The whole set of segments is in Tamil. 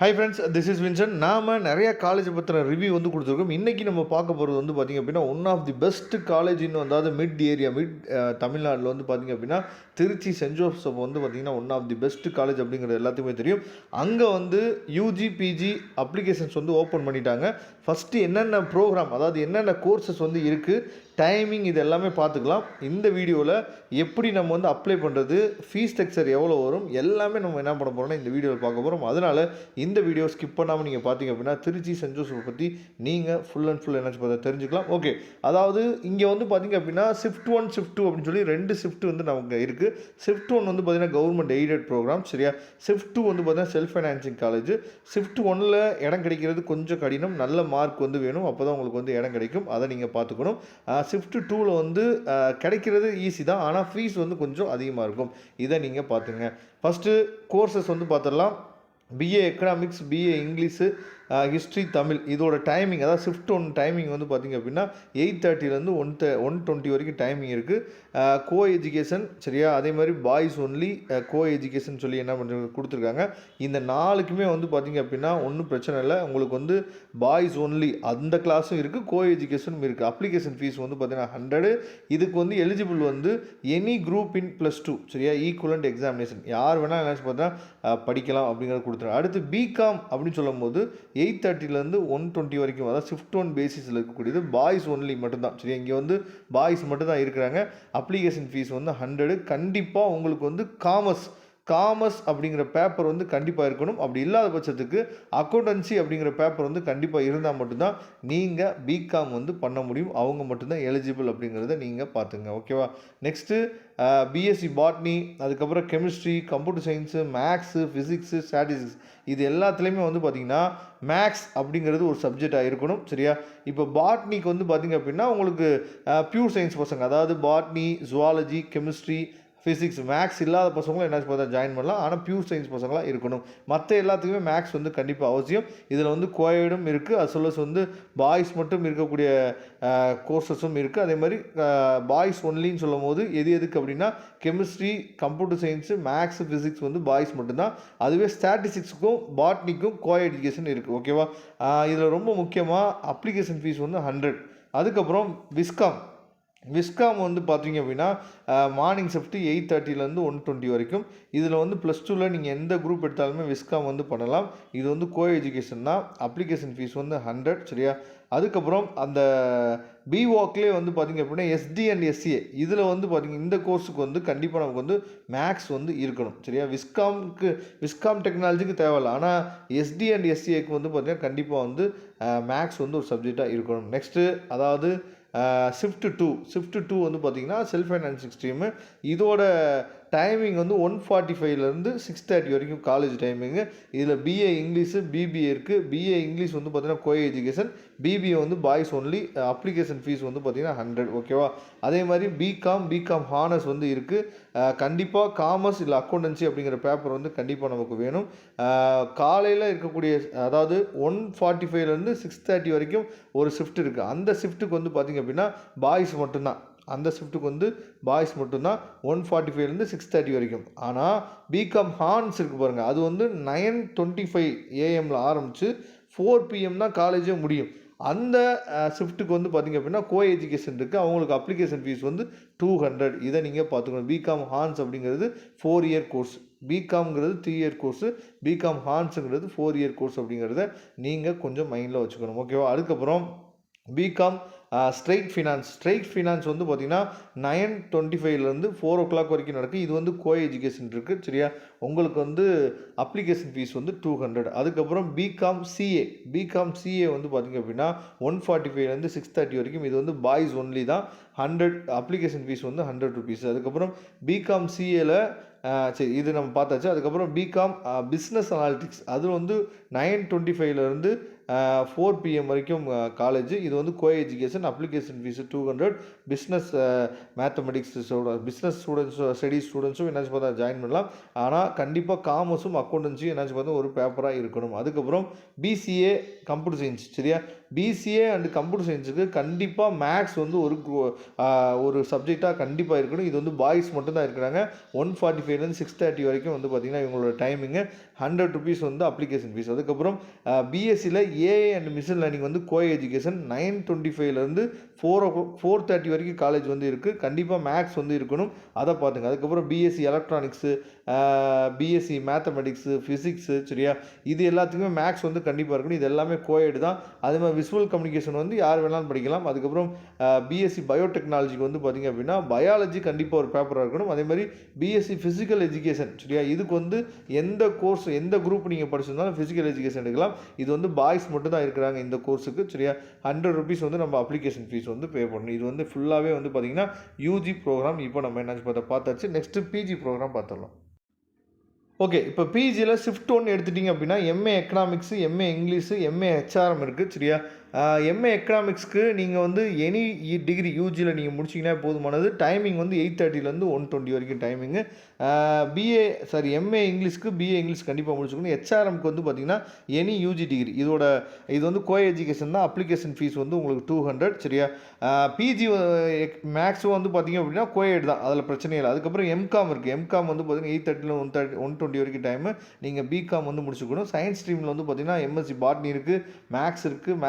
Hi friends, this is Vinson. நாம் நிறையா காலேஜை பற்றின ரிவ்யூ கொடுத்துருக்கோம். இன்றைக்கி நம்ம பார்க்க போகிறது பார்த்திங்க அப்படின்னா, one of the best college அதாவது மிட் ஏரியா தமிழ்நாட்டில் பார்த்திங்க அப்படின்னா, திருச்சி சென்ட் ஜோசப் பார்த்திங்கன்னா one of the best college அப்படிங்கிறது எல்லாத்துக்குமே தெரியும். அங்கே யூஜி பிஜி அப்ளிகேஷன்ஸ் ஓப்பன் பண்ணிட்டாங்க. ஃபஸ்ட்டு என்னென்ன ப்ரோக்ராம், அதாவது என்னென்ன கோர்சஸ் இருக்குது, டைமிங், இது எல்லாமே பார்த்துக்கலாம். இந்த வீடியோவில் எப்படி நம்ம அப்ளை பண்ணுறது, ஃபீஸ் ஸ்ட்ரக்சர் எவ்வளோ வரும், எல்லாமே நம்ம என்ன பண்ண போகிறோம்னா இந்த வீடியோவில் பார்க்க போகிறோம். அதனால் இந்த வீடியோ ஸ்கிப் பண்ணாமல் நீங்கள் பார்த்தீங்க அப்படின்னா திருச்சி சென்ட் ஜோசப் பற்றி நீங்கள் ஃபுல் அண்ட் ஃபுல் என்ன தெரிஞ்சுக்கலாம். ஓகே, அதாவது இங்கே பார்த்தீங்க அப்படின்னா ஷிஃப்ட் 1 ஷிஃப்ட் 2 அப்படின்னு சொல்லி 2 ஷிஃப்ட் நமக்கு இருக்குது. ஷிஃப்ட் 1 பார்த்தீங்கன்னா கவர்மெண்ட் எய்டட் ப்ரோக்ராம், சரியா. ஷிஃப்ட் 2 பார்த்தீங்கன்னா செல்ஃப் ஃபைனான்சிங் காலேஜ். ஷிஃப்ட் 1ல் இடம் கிடைக்கிறது கொஞ்சம் கடினம், நல்ல மார்க் வேணும், அப்போ தான் உங்களுக்கு இடம் கிடைக்கும். அதை நீங்கள் பார்த்துக்கணும். ஷிஃப்ட் 2ல் கிடைக்கிறது ஈஸி தான், ஆனால் ஃபீஸ் கொஞ்சம் அதிகமாக இருக்கும். இதை நீங்கள் பார்த்துங்க. ஃபஸ்ட்டு கோர்சஸ் பார்த்துடலாம். BA economics, BA English, history, Tamil. இதோட டைமிங், அதாவது ஷிஃப்ட் 1 டைமிங் பார்த்திங்க அப்படின்னா 8:30லேருந்து 1:20 வரைக்கும் டைமிங் இருக்குது. கோ எஜுகேஷன், சரியா. அதே மாதிரி பாய்ஸ் ஒன்லி கோ எஜுகேஷன் சொல்லி என்ன பண்ணுறது கொடுத்துருக்காங்க. இந்த நாளுக்குமே பார்த்திங்க அப்படின்னா ஒன்றும் பிரச்சனை இல்லை. உங்களுக்கு பாய்ஸ் ஒன்லி அந்த கிளாஸும் இருக்குது, கோ எஜுகேஷனும் இருக்குது. அப்ளிகேஷன் ஃபீஸ் பார்த்திங்கன்னா 100. இதுக்கு எலிஜிபிள் எனி குரூப் இன் +2, சரியா. ஈக்குவலண்ட் எக்ஸாமினேஷன் யார் வேணால் என்ன பார்த்தீங்கன்னா படிக்கலாம் அப்படிங்கிறத கொடுத்துருக்காங்க. அடுத்து பிகாம் அப்படின்னு சொல்லும் போது 8:30லேருந்து 1:20 வரைக்கும், அதாவது ஷிஃப்ட் 1 பேசிஸில் இருக்கக்கூடியது. பாய்ஸ் ஒன்லி மட்டும்தான், சரி. இங்கே பாய்ஸ் மட்டும்தான் இருக்கிறாங்க. Application fees 100. கண்டிப்பாக உங்களுக்கு காமர்ஸ் அப்படிங்கிற பேப்பர் கண்டிப்பாக இருக்கணும். அப்படி இல்லாத பட்சத்துக்கு அக்கௌண்டன்சி அப்படிங்கிற பேப்பர் கண்டிப்பாக இருந்தால் மட்டும்தான் நீங்கள் பிகாம் பண்ண முடியும். அவங்க மட்டும்தான் எலிஜிபிள் அப்படிங்கிறத நீங்கள் பார்த்துங்க, ஓகேவா. நெக்ஸ்ட்டு பிஎஸ்சி பாட்னி, அதுக்கப்புறம் chemistry, computer science, maths, physics, statistics, இது எல்லாத்துலேயுமே பார்த்திங்கன்னா மேக்ஸ் அப்படிங்கிறது ஒரு சப்ஜெக்டாக இருக்கணும், சரியா. இப்போ பாட்னிக்கு பார்த்திங்க அப்படின்னா உங்களுக்கு பியூர் சயின்ஸ் பசங்க, அதாவது botany, zoology, chemistry, physics, maths இல்லாத பசங்களும் என்ன பார்த்தா ஜாயின் பண்ணலாம். ஆனால் பியூர் சயின்ஸ் பசங்களாக இருக்கணும். மற்ற எல்லாத்துக்குமே மேக்ஸ் கண்டிப்பாக அவசியம். இதில் கோயடும் இருக்குது, அது சொல்ல பாய்ஸ் மட்டும் இருக்கக்கூடிய கோர்சஸும் இருக்குது. அதே மாதிரி பாய்ஸ் ஒன்லின்னு சொல்லும் போது எதுக்கு அப்படின்னா chemistry, computer science, maths, physics boys மட்டும்தான். அதுவே ஸ்டாட்டிஸ்டிக்ஸுக்கும் பாட்னிக்கும் கோ எஜுகேஷன் இருக்குது, ஓகேவா. இதில் ரொம்ப முக்கியமாக அப்ளிகேஷன் ஃபீஸ் 100. அதுக்கப்புறம் விஸ்காம் பார்த்தீங்க அப்படின்னா மார்னிங் ஷிஃப்ட் 8:30லேருந்து 1:20 வரைக்கும். இதில் +2ல் நீங்கள் எந்த குரூப் எடுத்தாலுமே விஸ்காம் பண்ணலாம். இது கோ எஜுகேஷன் தான். அப்ளிகேஷன் ஃபீஸ் 100, சரியா. அதுக்கப்புறம் அந்த பிவாக்லேயே பார்த்தீங்க அப்படின்னா எஸ்டி அண்ட் எஸ்சிஏ, இதில் பார்த்தீங்க இந்த கோர்ஸுக்கு கண்டிப்பாக நமக்கு மேக்ஸ் இருக்கணும், சரியா. விஸ்காம் டெக்னாலஜிக்கு தேவையில்லை, ஆனால் எஸ்டி அண்ட் எஸ்சிஏக்கு பார்த்தீங்கன்னா கண்டிப்பாக மேக்ஸ் ஒரு சப்ஜெக்டாக இருக்கணும். நெக்ஸ்ட்டு அதாவது ஷிஃப்ட் 2 பார்த்திங்கன்னா செல்ஃப் ஃபைனான்சிங் ஸ்ட்ரீமு. இதோட டைமிங் 1:45லேருந்து 6:30 வரைக்கும் காலேஜ் டைமிங்கு. இதில் பிஏ இங்கிலீஷு, பிபிஏ இருக்குது. பிஏ இங்கிலீஷ் பார்த்திங்கன்னா co education, BBA boys only. Application fees பார்த்திங்கன்னா 100, ஓகேவா. அதே மாதிரி பிகாம் ஹானர்ஸ் இருக்குது. கண்டிப்பாக காமர்ஸ் இல்லை அக்கௌண்டன்சி அப்படிங்கிற பேப்பர் கண்டிப்பாக நமக்கு வேணும். காலையில் இருக்கக்கூடிய, அதாவது 1:45லேருந்து 6:30 வரைக்கும் ஒரு ஷிஃப்ட் இருக்குது. அந்த ஷிஃப்ட்டுக்கு பார்த்திங்க அப்படின்னா பாய்ஸ் மட்டும்தான். அந்த ஷிஃப்ட்டுக்கு பாய்ஸ் மட்டும்தான் 1:45லேருந்து 6:30 வரைக்கும். ஆனால் பிகாம் ஹார்ன்ஸ் இருக்குது பாருங்கள், அது 9:25 AM ஆரம்பித்து 4 PM தான் காலேஜே முடியும். அந்த ஷிஃப்ட்டுக்கு பார்த்திங்க அப்படின்னா கோ எஜுகேஷன் இருக்குது. அவங்களுக்கு அப்ளிகேஷன் ஃபீஸ் 200. இதை நீங்கள் பார்த்துக்கணும். பிகாம் ஹார்ன்ஸ் அப்படிங்கிறது 4 இயர் கோர்ஸ். பிகாம்ங்கிறது 3 இயர் கோர்ஸு, பிகாம் ஹார்ன்ஸுங்கிறது 4 இயர் கோர்ஸ் அப்படிங்கிறத நீங்கள் கொஞ்சம் மைண்டில் வச்சுக்கணும், ஓகேவா. அதுக்கப்புறம் பிகாம் ஸ்ட்ரெயிட் ஃபினான்ஸ் பார்த்திங்கன்னா 9:25லேருந்து 4 o'clock வரைக்கும் நடக்குது. இது கோ எஜுகேஷன் இருக்குது, சரியா. உங்களுக்கு அப்ளிகேஷன் ஃபீஸ் 200. அதுக்கப்புறம் பிகாம் சிஏ பார்த்திங்க அப்படின்னா 1:45லேருந்து 6:30 வரைக்கும். இது பாய்ஸ் ஒன்லி தான். 100 அப்ளிகேஷன் ஃபீஸ் 100 rupees. அதுக்கப்புறம் பிகாம் சிஏல சரி, இது நம்ம பார்த்தாச்சு. அதுக்கப்புறம் பிகாம் பிஸ்னஸ் அனாலிட்டிக்ஸ், அது 9:25லேருந்து 4 PM வரைக்கும் காலேஜ். இது co education. Application fees 200. Business mathematics business ஸ்டூடெண்ட்ஸும் என்னாச்சு பார்த்தா ஜாயின் பண்ணலாம். ஆனால் கண்டிப்பாக காமர்ஸும் அக்கௌண்டன்சியும் என்னாச்சு பார்த்தா ஒரு பேப்பராக இருக்கணும். அதுக்கப்புறம் பிசிஏ கம்ப்யூட்டர் சயின்ஸ், சரியா. பிசிஏ அண்ட் கம்ப்யூட்டர் சயின்ஸுக்கு கண்டிப்பாக மேக்ஸ் வந்து ஒரு சப்ஜெக்டாக கண்டிப்பாக இருக்கணும். இது வந்து பாய்ஸ் மட்டும்தான் இருக்கிறாங்க. 145லேருந்து 6:30 வரைக்கும் வந்து பார்த்திங்கன்னா இவங்களோட டைமிங்கு. 100 rupees வந்து அப்ளிகேஷன் ஃபீஸ். அதுக்கப்புறம் பிஎஸ்சியில் ஏஐ அண்ட் மிஷின் லேர்னிங் வந்து கோ எஜுகேஷன் 9:25லேருந்து 4:30 வரைக்கும் காலேஜ் வந்து இருக்குது. கண்டிப்பாக மேக்ஸ் வந்து இருக்கணும், அதை பார்த்துங்க. அதுக்கப்புறம் BSc electronics, BSc mathematics, physics, சரியா, இது எல்லாத்துக்குமே மேக்ஸ் வந்து கண்டிப்பாக இருக்கணும். இது எல்லாமே கோஎட் தான். அதே மாதிரி விஷுவல் கம்யூனிகேஷன் வந்து யார் வேணாலும் படிக்கலாம். அதுக்கப்புறம் பிஎஸ்சி பயோடெக்னாலஜிக்கு வந்து பார்த்திங்க அப்படின்னா பயாலஜி கண்டிப்பாக ஒரு பேப்பராக இருக்கணும். அதே மாதிரி பிஎஸ்சி ஃபிசிக்கல் எஜுகேஷன், சரியா, இதுக்கு வந்து எந்த கோர்ஸ் எந்த குரூப் நீங்கள் படிச்சிருந்தாலும் ஃபிசிக்கல் எஜுகேஷன் எடுக்கலாம். இது வந்து பாய்ஸ் மட்டும் தான் இருக்கிறாங்க இந்த கோர்ஸுக்கு, சரியா. 100 rupees வந்து நம்ம அப்ளிகேஷன் ஃபீஸ் வந்து பே பண்ணணும். இது வந்து ஃபுல்லாகவே வந்து பார்த்திங்கன்னா யூஜி ப்ரோக்ராம். இப்போ நம்ம என்ன பார்த்தாச்சு. நெக்ஸ்ட்டு பிஜி ப்ரோக்ராம் பார்த்துடலாம். ஓகே, இப்போ பிஜியில் ஷிஃப்ட் 1 எடுத்துட்டிங்க அப்படின்னா MA economics, MA English, MA HRM இருக்குது, சரியா. எம்ஏ எக்கனாமிக்ஸ்க்கு நீங்கள் வந்து எனி டிகிரி யூஜியில் நீங்கள் முடிச்சிங்கன்னா போதுமானது. டைமிங் வந்து 8:30லேருந்து 1:20 வரைக்கும் டைமிங்கு. எம்ஏ இங்கிலீஷ்க்கு பிஏ இங்கிலீஷ் கண்டிப்பாக முடிச்சுக்கணும். ஹெச்ஆர்எம்க்கு வந்து பார்த்திங்கன்னா எனி யூஜி டிகிரி. இது வந்து கோ எஜுகேஷன் தான். அப்ளிகேஷன் ஃபீஸ் வந்து உங்களுக்கு 200, சரியா. பிஜி மேக்ஸும் வந்து பார்த்திங்க அப்படின்னா கோஎட் தான், அதில் பிரச்சனை இல்லை. அதுக்கப்புறம் எம்காம் இருக்குது. எம்காம் வந்து பார்த்திங்கன்னா 8:30லேருந்து 120 வரைக்கும் டைமு. நீங்கள் பிகாம் வந்து முடிச்சுக்கணும். சயின்ஸ் ஸ்ட்ரீமில் வந்து பார்த்திங்கன்னா எம்எஸ்சி பாட்னி இருக்குது, மேக்ஸ் இருக்குது,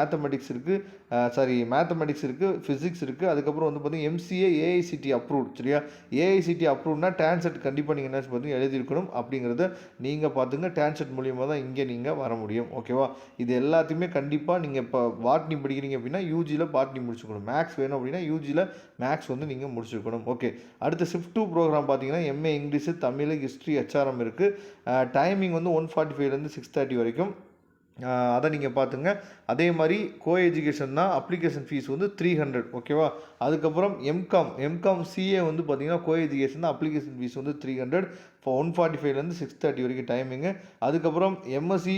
மேத்தமெட்டிக்ஸ் இருக்குது, ஃபிசிக்ஸ் இருக்குது. அதுக்கப்புறம் வந்து பார்த்திங்கன்னா எம்சிஏ ஏஐசிடி அப்ரூவ்ட், சரியா. ஏஐசிடி அப்ரூவ்னா டான்செட் கண்டிப்பாக நீங்கள் என்ன பார்த்தீங்கன்னா எழுதியிருக்கணும். அப்படிங்கிறத நீங்கள் பார்த்துங்க. டான்செட் மூலியமாக தான் இங்கே நீங்கள் வர முடியும், ஓகேவா. இது எல்லாத்தையுமே கண்டிப்பாக நீங்கள் இப்போ பாட்னி படிக்கிறீங்க அப்படின்னா யூஜியில் பாட்னி முடிச்சுக்கணும். மேக்ஸ் வேணும் அப்படின்னா யூஜியில் மேக்ஸ் வந்து நீங்கள் முடிச்சுக்கணும். ஓகே, அடுத்து ஷிஃப்ட் 2 ப்ரோக்ராம் பார்த்தீங்கன்னா MA English, Tamil, history, HRM இருக்குது. டைமிங் வந்து 1:45லேருந்து 6:30 வரைக்கும். அதை நீங்கள் பார்த்துங்க. அதே மாதிரி கோ எஜுகேஷன் தான். அப்ளிகேஷன் ஃபீஸ் வந்து 300, ஓகேவா. அதுக்கப்புறம் எம்காம் சிஏ வந்து பார்த்திங்கன்னா கோ எஜுகேஷன் தான். அப்ளிகேஷன் ஃபீஸ் வந்து 300. இப்போ 1:45லேருந்து 6:30 வரைக்கும் டைமிங்கு. அதுக்கப்புறம் எம்எஸ்சி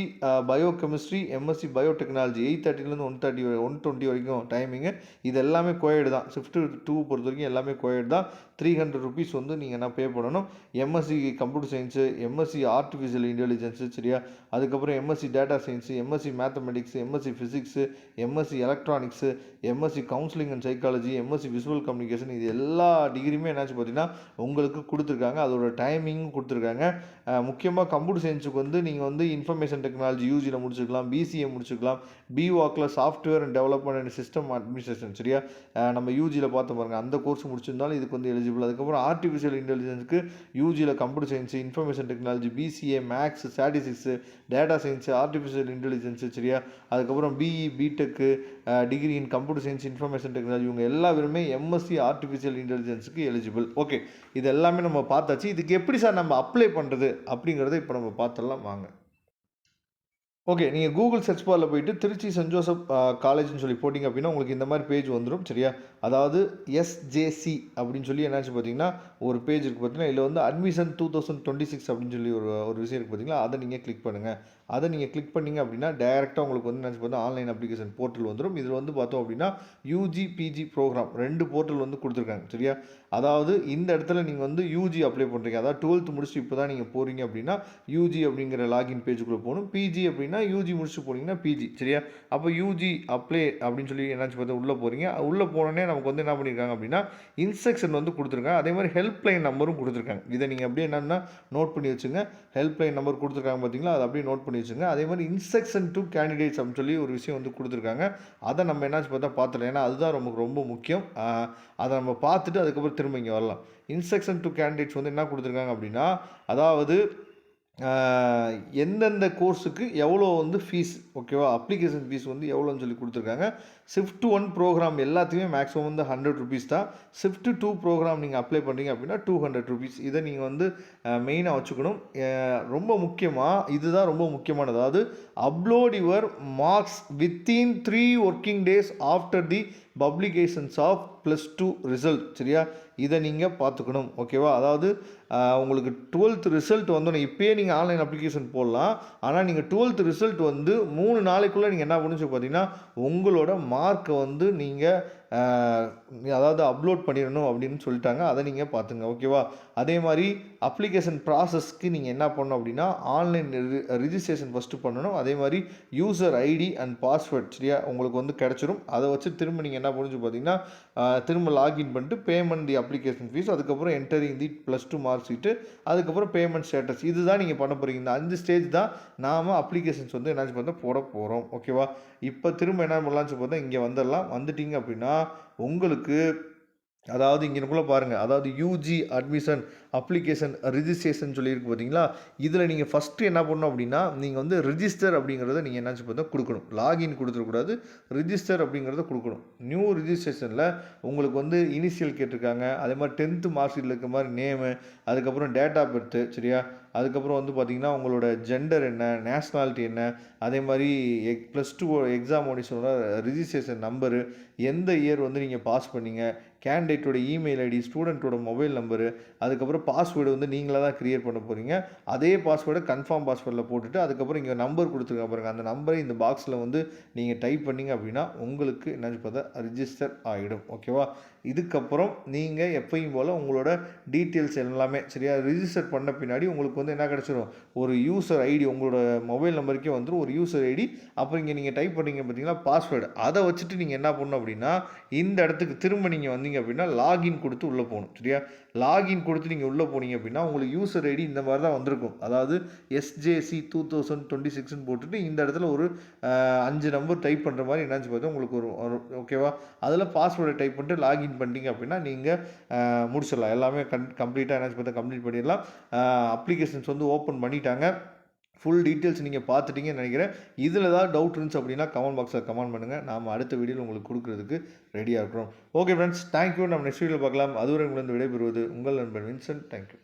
பயோகெமிஸ்ட்ரி, எம்எஸ்சி பயோடெக்னாலஜி 8:30லேருந்து 120 வரைக்கும் டைமிங்கு. இது எல்லாமே கோஎட் தான். ஷிஃப்ட் 2 பொறுத்த வரைக்கும் எல்லாமே கோஎட் தான். 300 rupees வந்து நீங்கள் என்ன பே பண்ணணும். MSc computer science, MSc artificial intelligence, சரியா. அதுக்கப்புறம் MSc data science, MSc mathematics, MSc physics, MSc electronics, MSc counselling and psychology, MSc visual communication, இது எல்லா டிகிரியுமே என்னாச்சு பார்த்தீங்கன்னா உங்களுக்கு கொடுத்துருக்காங்க. அதோட டைமிங் கொடுத்துருக்காங்க. முக்கியமாக கம்ப்யூட்டர் சயின்ஸுக்கு வந்து நீங்கள் வந்து இன்ஃபர்மேஷன் டெக்னாலஜி யூஜியில் முடிச்சுக்கலாம், பிசிஏ முடிச்சுக்கலாம், பிவாக்கில் software and development and system administration, சரியா. நம்ம யூஜியில் பார்த்து பாருங்கள், அந்த கோர்ஸ் முடிச்சிருந்தாலும் இதுக்கு வந்து எலிஜிபிள். அதுக்கப்புறம் ஆர்டிஃபிஷியல் இன்டெலிஜென்ஸுக்கு யூஜியில் computer science, information technology, BCA, maths, statistics, data science, artificial intelligence, சரியா. அதுக்கப்புறம் BE, BTech, degree in computer science, information technology, இவங்க எல்லாருமே எம்எஸ்சி ஆர்டிஃபிஷியல் இன்டெலிஜென்ஸுக்கு எலிஜிபிள். ஓகே, இது எல்லாமே நம்ம பார்த்தாச்சு. இதுக்கு எப்படி சார் நம்ம அப்ளை பண்ணுறது அப்படிங்கிறத இப்போ நம்ம பார்த்துடலாம் வாங்க. ஓகே, நீங்கள் கூகுள் சர்ச் பாரில் போயிட்டு திருச்சி சென்ட் ஜோசப் காலேஜ்னு சொல்லி போட்டிங்க அப்படின்னா உங்களுக்கு இந்த மாதிரி பேஜ் வந்துடும், சரியா. அதாவது எஸ்ஜேசி அப்படின்னு சொல்லி என்னாச்சு பார்த்தீங்கன்னா ஒரு பேஜ் இருக்குது பார்த்தீங்கன்னா. இதில் வந்து அட்மிஷன் 2026 அப்படின்னு சொல்லி ஒரு விஷயம் இருக்குது பார்த்தீங்களா. அதை நீங்கள் கிளிக் பண்ணுங்கள். அதை நீங்கள் கிளிக் பண்ணிங்க அப்படின்னா டேரெக்டாக உங்களுக்கு வந்து நினச்சி பார்த்தா ஆன்லைன் அப்ளிகேஷன் போர்ட்டல் வந்துடும். இதில் வந்து பார்த்தோம் அப்படின்னா யூஜி பிஜி ப்ரோக்ராம் 2 போர்ட்டல் வந்து கொடுத்துருக்காங்க, சரியா. அதாவது இந்த இடத்துல நீங்கள் வந்து யூஜி அப்ளை பண்ணுறீங்க, அதாவது 12th முடிச்சுட்டு இப்போ தான் நீங்கள் போகிறீங்க அப்படின்னா யூஜி அப்படிங்கிற லாகின் பேஜுக்குள்ளே போகணும். பிஜி அப்படின்னா யூஜி முடிச்சுட்டு போனீங்கன்னா பிஜி, சரியா. அப்போ யூஜி அப்ளை அப்படின்னு சொல்லி என்னாச்சு பார்த்தா உள்ளே போகிறீங்க. உள்ளே போனோடனே நமக்கு வந்து என்ன பண்ணியிருக்காங்க அப்படின்னா இன்ஸ்ட்ரக்ஷன் வந்து கொடுத்துருக்காங்க. அதே மாதிரி ஹெல்ப்லைன் நம்பரும் கொடுத்துருக்காங்க. இதை நீங்கள் அப்படியே என்னென்னா நோட் பண்ணி வச்சுங்க. ஹெல்ப்லைன் நம்பர் கொடுத்துருக்காங்க பார்த்தீங்களா, அதை அப்படியே நோட் பண்ணி வச்சுங்க. அதே மாதிரி இன்ஸ்ட்ரக்ஷன் டு கேண்டிடேட்ஸ் அப்படின்னு சொல்லி ஒரு விஷயம் வந்து கொடுத்துருக்காங்க. அதை நம்ம என்னாச்சு பார்த்தா பார்த்துடலாம், ஏன்னா அதுதான் நமக்கு ரொம்ப முக்கியம். அதை நம்ம பார்த்துட்டு அதுக்கப்புறம் திரும்ப இங்கே வரலாம். இன்ஸ்ட்ரக்ஷன் டு கேண்டிடேட்ஸ் வந்து என்ன கொடுத்துருக்காங்க அப்படின்னா, அதாவது எந்தெந்த கோர்ஸுக்கு எவ்வளோ வந்து ஃபீஸ், ஓகேவா, அப்ளிகேஷன் ஃபீஸ் வந்து எவ்வளோன்னு சொல்லி கொடுத்துருக்காங்க. ஷிஃப்ட் 1 ப்ரோக்ராம் எல்லாத்துக்குமே மேக்ஸிமம் வந்து 100 rupees தான். ஷிஃப்ட் 2 ப்ரோக்ராம் நீங்கள் அப்ளை பண்ணுறீங்க அப்படின்னா 200 rupees. இதை நீங்கள் வந்து மெயினாக வச்சுக்கணும். ரொம்ப முக்கியமாக இதுதான் ரொம்ப முக்கியமானது. அதாவது upload your marks within 3 working days after the publications of +2 result, சரியா. இதை நீங்கள் பார்த்துக்கணும், ஓகேவா. அதாவது உங்களுக்கு 12th ரிசல்ட் வந்தோன்னே இப்போயே நீங்கள் ஆன்லைன் அப்ளிகேஷன் போடலாம். ஆனால் நீங்கள் 12th ரிசல்ட் வந்து 3 நாளைக்குள்ளே நீங்கள் என்ன பண்ணுச்சு பார்த்தீங்கன்னா உங்களோட மார்க்கை வந்து நீங்கள் அதாவது அப்லோட் பண்ணிடணும் அப்படின்னு சொல்லிட்டாங்க. அதை நீங்கள் பார்த்துங்க. ஓகேவா? அதே மாதிரி அப்ளிகேஷன் ப்ராசஸ்க்கு நீங்கள் என்ன பண்ணணும் அப்படின்னா ஆன்லைன் ரிஜிஸ்ட்ரேஷன் ஃபஸ்ட்டு பண்ணணும். அதே மாதிரி யூசர் ஐடி அண்ட் பாஸ்வேர்ட் சரியா உங்களுக்கு வந்து கிடச்சிரும். அதை வச்சு திரும்ப நீங்கள் என்ன பண்ணு பார்த்தீங்கன்னா திரும்ப லாகின் பண்ணிட்டு பேமெண்ட் தி அப்ளிகேஷன் ஃபீஸ், அதுக்கப்புறம் என்டரிங் தி +2 மார்க் ஷீட்டு, அதுக்கப்புறம் பேமெண்ட் ஸ்டேட்டஸ். இதுதான் நீங்கள் பண்ண போகிறீங்க. இந்த 5 ஸ்டேஜ் தான் நாம் அப்ளிகேஷன்ஸ் வந்து என்னாச்சு பார்த்தா போட போகிறோம். ஓகேவா? இப்போ திரும்ப என்ன பண்ணலாம்னு பார்த்தா இங்கே வந்துடலாம். வந்துட்டீங்க அப்படின்னா உங்களுக்கு அதாவது இங்கனக்குள்ளே பாருங்கள், அதாவது யூஜி அட்மிஷன் அப்ளிகேஷன் ரிஜிஸ்ட்ரேஷன் சொல்லியிருக்கு பார்த்தீங்களா? இதில் நீங்கள் ஃபஸ்ட்டு என்ன பண்ணணும் அப்படின்னா நீங்கள் வந்து ரிஜிஸ்டர் அப்படிங்கிறத நீங்கள் என்னாச்சு பார்த்தா கொடுக்கணும். லாகின் கொடுத்துடக்கூடாது, ரிஜிஸ்டர் அப்படிங்கிறத கொடுக்கணும். நியூ ரிஜிஸ்ட்ரேஷனில் உங்களுக்கு வந்து இனிஷியல் கேட்டிருக்காங்க. அதே மாதிரி 10th மார்க் ஷீட்டில் இருக்க மாதிரி நேமு, அதுக்கப்புறம் டேட் ஆஃப் பர்த்து சரியா? அதுக்கப்புறம் வந்து பார்த்திங்கன்னா உங்களோட ஜெண்டர் என்ன, நேஷ்னாலிட்டி என்ன, அதே மாதிரி +2 எக்ஸாமினேஷனோட ரிஜிஸ்ட்ரேஷன் நம்பரு, எந்த இயர் வந்து நீங்கள் பாஸ் பண்ணீங்க, கேண்டிடேட்டோட இமெயில் ஐடி, ஸ்டூடெண்ட்டோட மொபைல் நம்பரு, அதுக்கப்புறம் பாஸ்வேர்டு வந்து நீங்களாக தான் க்ரியேட் பண்ண போகிறீங்க. அதே பாஸ்வேர்டை கன்ஃபார்ம் பாஸ்வேர்டில் போட்டுட்டு அதுக்கப்புறம் இங்கே நம்பர் கொடுத்துருக்காங்க பாருங்கள், அந்த நம்பரை இந்த பாக்ஸில் வந்து நீங்கள் டைப் பண்ணிங்க அப்படின்னா உங்களுக்கு என்னன்னு பார்த்தா ரிஜிஸ்டர் ஆகிடும். ஓகேவா? இதுக்கப்புறம் நீங்கள் எப்பயும் போல் உங்களோட டீட்டெயில்ஸ் எல்லாமே சரியா ரிஜிஸ்டர் பண்ண பின்னாடி உங்களுக்கு வந்து என்ன கிடச்சிரும், ஒரு யூசர் ஐடி உங்களோட மொபைல் நம்பருக்கே வந்துடும். ஒரு யூசர் ஐடி, அப்புறம் இங்கே நீங்கள் டைப் பண்ணிங்க பார்த்தீங்களா பாஸ்வேர்டு, அதை வச்சுட்டு நீங்கள் என்ன பண்ணணும் அப்படின்னா இந்த இடத்துக்கு திரும்ப நீங்கள் வந்தீங்க அப்படின்னா லாகின் கொடுத்து உள்ளே போகணும். சரியா? லாகின் கொடுத்து நீங்கள் உள்ளே போனீங்க அப்படின்னா உங்களுக்கு யூசர் ஐடி இந்த மாதிரி தான் வந்திருக்கும். அதாவது SJC 2026ன்னு போட்டுட்டு இந்த இடத்துல ஒரு 5 நம்பர் டைப் பண்ணுற மாதிரி என்னாச்சு பார்த்தா உங்களுக்கு ஒரு ஓகேவா? அதில் பாஸ்வேர்டை டைப் பண்ணிட்டு லாகின் பண்ணிட்டீங்க அப்படின்னா நீங்கள் முடிச்சிடலாம். எல்லாமே கம்ப்ளீட்டாக என்னாச்சு பார்த்தா கம்ப்ளீட் பண்ணிடலாம். அப்ளிகேஷன்ஸ் வந்து ஓப்பன் பண்ணிட்டாங்க. ஃபுல் டீட்டெயில்ஸ் நீங்கள் பார்த்துட்டீங்கன்னு நினைக்கிறேன். இதில் ஏதாவது டவுட் இருந்துச்சு அப்படின்னா கமெண்ட் பாக்ஸில் கமெண்ட் பண்ணுங்கள். நாம் அடுத்த வீடியோவில் உங்களுக்கு கொடுக்குறதுக்கு ரெடியாக இருக்கிறோம். Okay friends, thank you. நம்ம நெக்ஸ்ட் வீடியோவில் பார்க்கலாம். அதுவரை உங்களிடம் விடைபெறுவது உங்கள் நண்பன் வின்சென்ட். தேங்க்யூ.